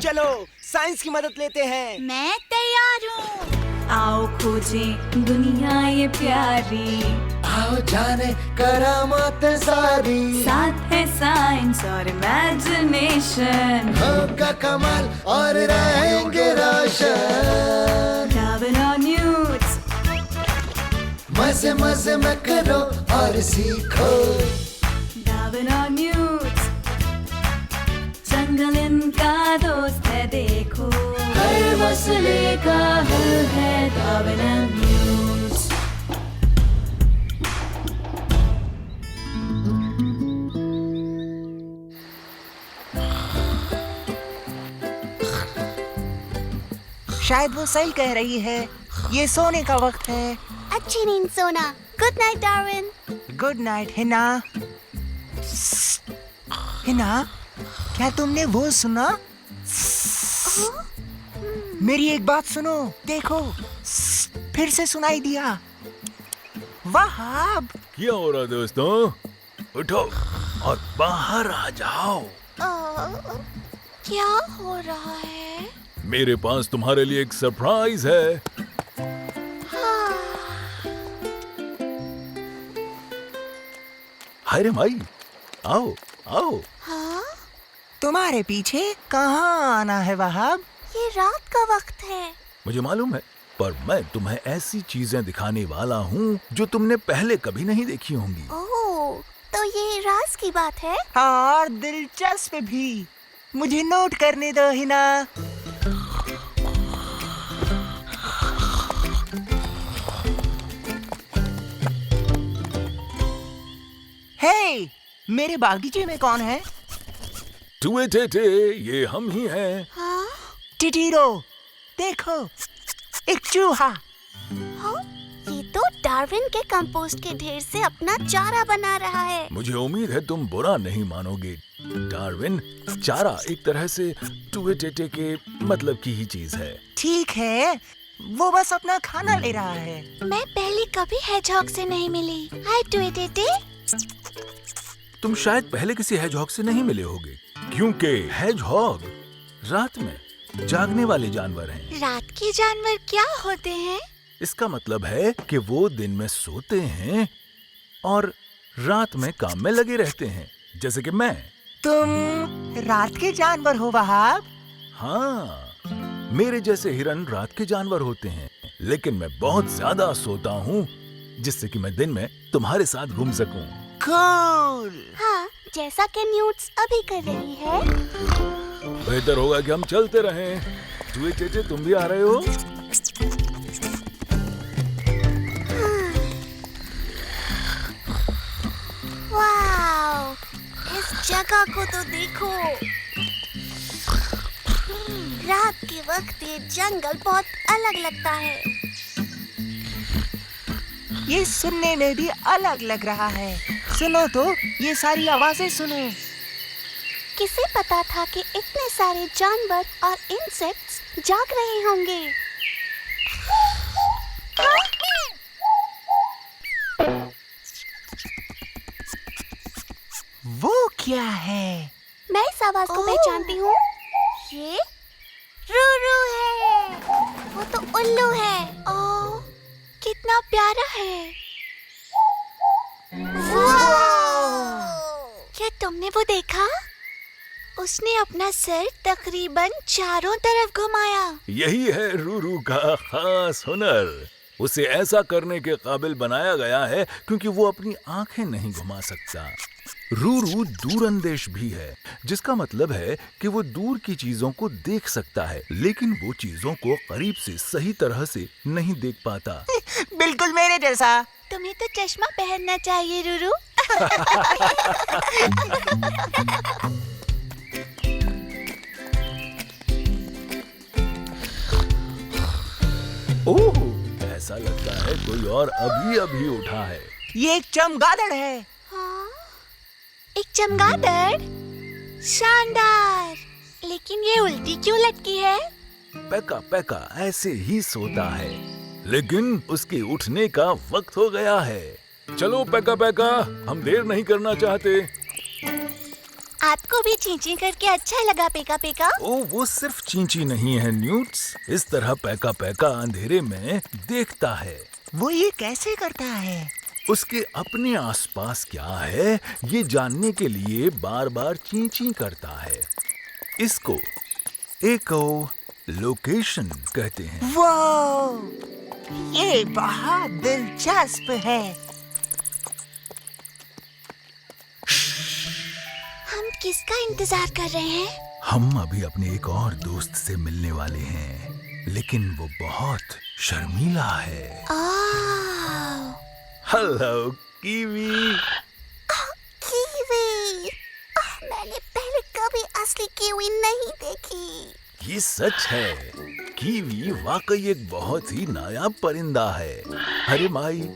चलो साइंस की मदद लेते हैं। मैं तैयार हूँ। आओ खोजें दुनिया ये प्यारी, आओ जाने करामात सारी, साथ है साइंस और इमेजिनेशन। होगा कमाल और रहेंगे रोशन। डार्विन और न्यूट्स, मजे मजे में करो और सीखो। डार्विन और न्यूट्स, जंगल इनका दोस्त है देखो। हर मसले का हल है डार्विन एंड न्यूट्स। शायद वो सही कह रही है, ये सोने का वक्त है। अच्छी नींद सोना। Good night Darwin. Good night Hina. Hina, क्या तुमने वो सुना? मेरी एक बात सुनो, देखो फिर से सुनाई दिया। वहाब, क्या हो रहा है दोस्तों? उठो और बाहर आ जाओ। क्या हो रहा है? मेरे पास तुम्हारे लिए एक सरप्राइज है। हाय रे भाई, आओ आओ। हाँ? तुम्हारे पीछे कहाँ आना है वहाब? ये रात का वक्त है। मुझे मालूम है, पर मैं तुम्हें ऐसी चीजें दिखाने वाला हूँ जो तुमने पहले कभी नहीं देखी होंगी। ओह, तो ये राज की बात है? और दिलचस्प भी। मुझे नोट करने दो हिना। हे, मेरे बागीचे में कौन है? टुए टेटे, ये हम ही हैं। हाँ? टिटीरो, देखो एक चूहा। हाँ? ये तो डार्विन के कंपोस्ट के ढेर से अपना चारा बना रहा है। मुझे उम्मीद है तुम बुरा नहीं मानोगे। डार्विन, चारा एक तरह से टुए टेटे के मतलब की ही चीज है। ठीक है, वो बस अपना खाना ले रहा है। मैं पहले कभी हेजहॉग से नहीं मिली। हाय टुएटेटे। तुम शायद पहले किसी हेजहॉग से नहीं मिले होगे, क्योंकि हेजहॉग रात में जागने वाले जानवर हैं। रात के जानवर क्या होते हैं? इसका मतलब है कि वो दिन में सोते हैं और रात में काम में लगे रहते हैं, जैसे कि मैं। तुम रात के जानवर हो वहाब? हाँ, मेरे जैसे हिरन रात के जानवर होते हैं, लेकिन मैं बहुत ज्यादा सोता हूँ, जिससे कि मैं दिन में तुम्हारे साथ घूम सकूं। कूल। हाँ, जैसा कि न्यूट्स अभी कर रही है। बेहतर होगा कि हम चलते रहें। टुए टेटे, तुम भी आ रहे हो? वाव, इस जगह को तो देखो। रात के वक्त ये जंगल बहुत अलग लगता है। ये सुनने में भी अलग लग रहा है। सुनो तो, ये सारी आवाजें सुनो। किसे पता था कि इतने सारे जानवर और इंसेक्ट्स जाग रहे होंगे। वो क्या है? मैं इस आवाज को पहचानती हूँ। ये रूरू है। वो तो उल्लू है। ओह, कितना प्यारा है। क्या तुमने वो देखा? उसने अपना सिर तकरीबन चारों तरफ घुमाया। यही है रूरू का खास हुनर। उसे ऐसा करने के काबिल बनाया गया है क्योंकि वो अपनी आंखें नहीं घुमा सकता। रूरू दूरंदेश भी है, जिसका मतलब है कि वो दूर की चीजों को देख सकता है, लेकिन वो चीजों को करीब से सही तरह से नहीं देख पाता। बिल्कुल मेरे जैसा। तुम्हें तो चश्मा पहनना चाहिए रूरू। ओह, ऐसा लगता है कोई और अभी अभी उठा है। ये एक चमगादड़ है। हाँ? एक चमगादड़? शानदार। लेकिन ये उल्टी क्यों लटकी है? पैका पैका ऐसे ही सोता है, लेकिन उसके उठने का वक्त हो गया है। चलो पैका पैका, हम देर नहीं करना चाहते। आपको भी चींची करके अच्छा लगा पेका पेका? ओ, वो सिर्फ चींची नहीं है न्यूट्स। इस तरह पैका पैका अंधेरे में देखता है। वो ये कैसे करता है? उसके अपने आसपास क्या है ये जानने के लिए बार बार चींची करता है। इसको एको लोकेशन कहते हैं। वो ये बहुत दिलचस्प है। हम किसका इंतजार कर रहे हैं? हम अभी अपने एक और दोस्त से मिलने वाले हैं, लेकिन वो बहुत शर्मीला है। ओह, हेलो कीवी। कीवी। मैंने पहले कभी असली कीवी नहीं देखी। ये सच है, कीवी वाकई एक बहुत ही नायाब परिंदा है। अरे माई,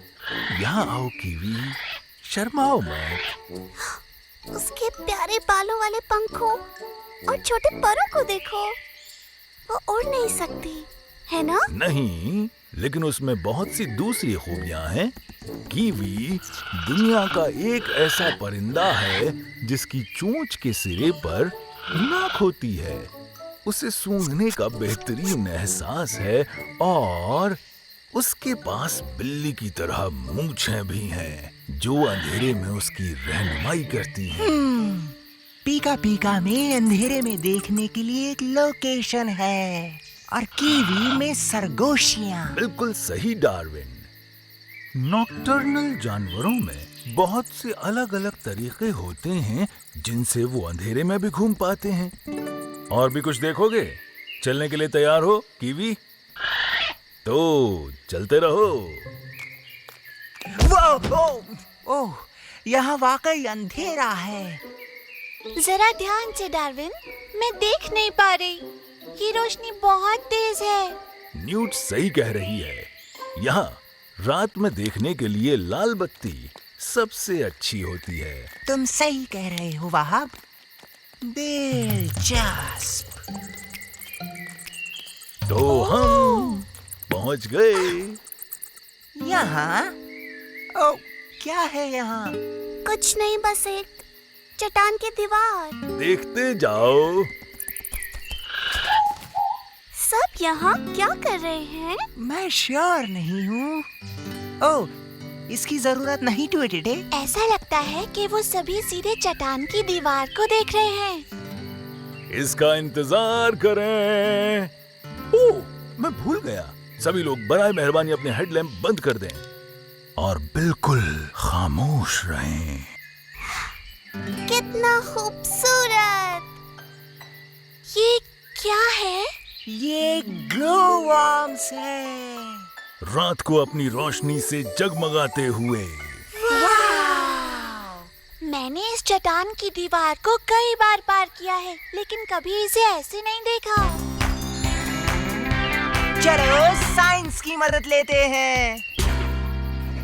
यहाँ आओ कीवी, शर्माओ मत। उसके प्यारे बालों वाले पंखों और छोटे पैरों को देखो। वो उड़ नहीं सकती, है ना? नहीं, लेकिन उसमें बहुत सी दूसरी खूबियां हैं। कीवी दुनिया का एक ऐसा परिंदा है जिसकी चोंच के सिरे पर नाक होती है। उसे सूंघने का बेहतरीन एहसास है और उसके पास बिल्ली की तरह मूंछें भी हैं जो अंधेरे में उसकी रहनुमाई करती हैं। पीका पीका में अंधेरे में देखने के लिए एक लोकेशन है और कीवी में सरगोशियां। बिल्कुल सही डार्विन। नॉकटर्नल जानवरों में बहुत से अलग अलग तरीके होते हैं जिनसे वो अंधेरे में भी घूम पाते हैं। और भी कुछ देखोगे? चलने के लिए तैयार हो कीवी? तो चलते रहो। ओह, यहाँ वाकई अंधेरा है। जरा ध्यान से डार्विन, मैं देख नहीं पा रही। ये रोशनी बहुत तेज है। न्यूट सही कह रही है। यहाँ रात में देखने के लिए लाल बत्ती सबसे अच्छी होती है। तुम सही कह रहे हो वहाब। दिलचस्प। तो हम पहुंच गए। यहाँ? ओह, क्या है यहाँ? कुछ नहीं, बस एक चट्टान की दीवार। देखते जाओ। सब यहाँ क्या कर रहे हैं? मैं श्योर नहीं हूँ। ओह, इसकी जरूरत नहीं ट्वीटेड है। ऐसा लगता है कि वो सभी सीधे चट्टान की दीवार को देख रहे हैं। इसका इंतजार करें। ओह, मैं भूल गया। सभी लोग बराए मेहरबानी अपने हेडलैम्प बंद कर दें और बिल्कुल खामोश रहें। कितना खूबसूरत! ये क्या है? ये ग्लो वर्म्स है। रात को अपनी रोशनी से जगमगाते हुए। मैंने इस चट्टान की दीवार को कई बार पार किया है, लेकिन कभी इसे ऐसे नहीं देखा। चलो साइंस की मदद लेते हैं।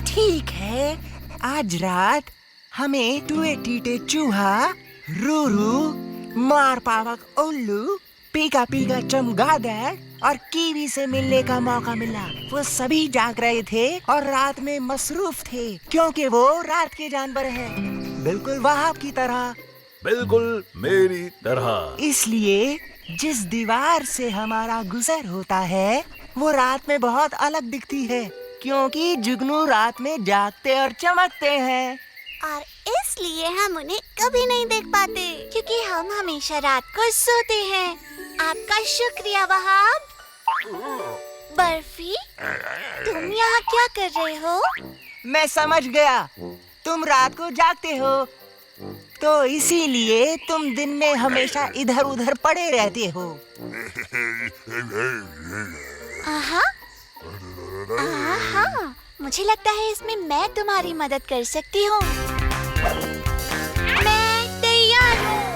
ठीक है, आज रात हमें टुए टीटे चूहा, रूरू, मार पावक उल्लू, पीका पीका चमगादड़ और कीवी से मिलने का मौका मिला। वो सभी जाग रहे थे और रात में मसरूफ थे क्योंकि वो रात के जानवर हैं, बिल्कुल वहाब की तरह। बिल्कुल मेरी तरह। इसलिए जिस दीवार से हमारा गुजर होता है वो रात में बहुत अलग दिखती है क्योंकि जुगनू रात में जागते और चमकते हैं। और इसलिए हम उन्हें कभी नहीं देख पाते क्योंकि हम हमेशा रात को सोते हैं। आपका शुक्रिया वहाब। बर्फी, तुम यहाँ क्या कर रहे हो? मैं समझ गया, तुम रात को जागते हो तो इसीलिए तुम दिन में हमेशा इधर उधर पड़े रहते हो। आहा, आहा, मुझे लगता है इसमें मैं तुम्हारी मदद कर सकती हूँ। मैं तैयार हूँ।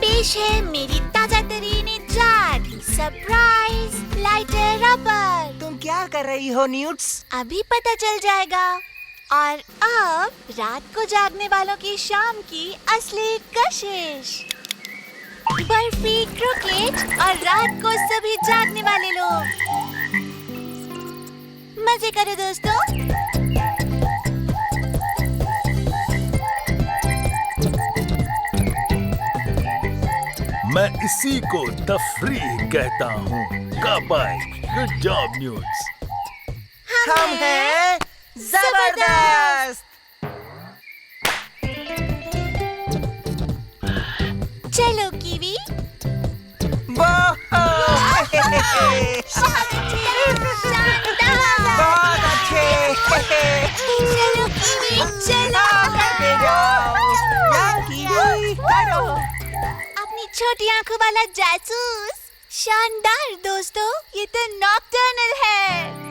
पेश है मेरी ताजा तरीन इजाद, सरप्राइज लाइटर रबर। तुम क्या कर रही हो न्यूट्स? अभी पता चल जाएगा। और अब रात को जागने वालों की शाम की असली कशिश। बर्फी, क्रिकेट और रात को सभी जागने वाले लोग। मजे करो दोस्तों। मैं इसी को तफरीह कहता हूँ। Bye, good job news. हम हैं जबरदस्त। चलो कीवी। बहुत अच्छे। चलो कीवी चलो। करते जाओ। या कीवी करो। अपनी छोटी आंखों वाला जासूस। शानदार दोस्तों, ये तो नॉकटर्नल है।